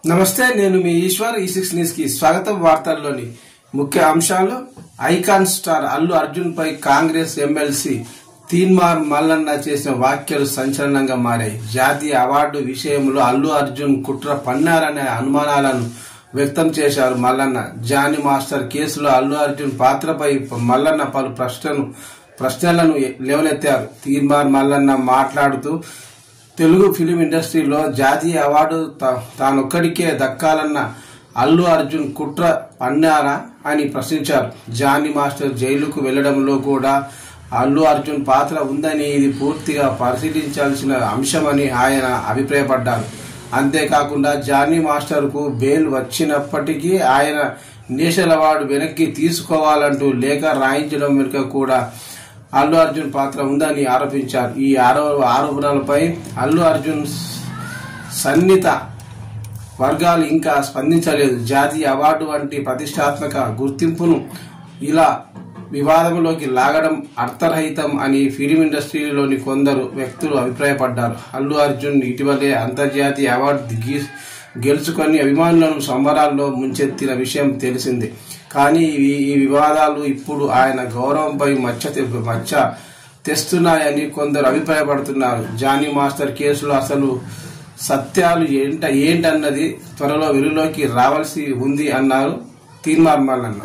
నమస్తే, నేను మీ ఈశ్వర్. ఈ6 న్యూస్ కి స్వాగతం. వార్తల్లోని ముఖ్య అంశాలు: ఐకాన్ స్టార్ అల్లు అర్జున్ పై కాంగ్రెస్ ఎమ్మెల్సీ తీన్మార్ మల్లన్న చేసిన వ్యాఖ్యలు సంచలనంగా మారాయి. జాతీయ అవార్డు విషయంలో అల్లు అర్జున్ కుట్ర పన్నారనే అనుమానాలను వ్యక్తం చేశారు మల్లన్న. జానీ మాస్టర్ కేసులో అల్లు అర్జున్ పాత్రపై మల్లన్న పలు ప్రశ్నలను లేవనెత్తారు. తీన్మార్ మల్లన్న మాట్లాడుతూ, తెలుగు ఫిలిం ఇండస్ట్రీలో జాతీయ అవార్డు తానొక్కడికే దక్కాలన్న అల్లు అర్జున్ కుట్ర పన్నారా అని ప్రశ్నించారు. జానీ మాస్టర్ జైలుకు వెళ్లడంలో కూడా అల్లు అర్జున్ పాత్ర ఉందని, ఇది పూర్తిగా పరిశీలించాల్సిన అంశమని ఆయన అభిప్రాయపడ్డారు. అంతేకాకుండా జానీ మాస్టర్ కు బెయిల్ వచ్చినప్పటికీ ఆయన నేషనల్ అవార్డు వెనక్కి తీసుకోవాలంటూ లేఖ రాయించడం వెనుక కూడా అల్లు అర్జున్ పాత్ర ఉందని ఆరోపించారు. ఈ ఆరోపణలపై అల్లు అర్జున్ సన్నిహిత వర్గాలు ఇంకా స్పందించలేదు. జాతీయ అవార్డు వంటి ప్రతిష్టాత్మక గుర్తింపును ఇలా వివాదంలోకి లాగడం అర్థరహితం అని ఫిలిం ఇండస్ట్రీలోని కొందరు వ్యక్తులు అభిప్రాయపడ్డారు. అల్లు అర్జున్ ఇటీవలే అంతర్జాతీయ అవార్డు గెలుచుకొని అభిమానులను సంబరాల్లో ముంచెత్తిన విషయం తెలిసిందే. కానీ ఈ వివాదాలు ఇప్పుడు ఆయన గౌరవంపై మచ్చ తెస్తున్నాయని కొందరు అభిప్రాయపడుతున్నారు. జానీ మాస్టర్ కేసులో అసలు సత్యాలు ఏంటన్నది త్వరలో వెలుగులోకి రావాల్సి ఉంది అన్నారు తీన్మార్ మల్లన్న.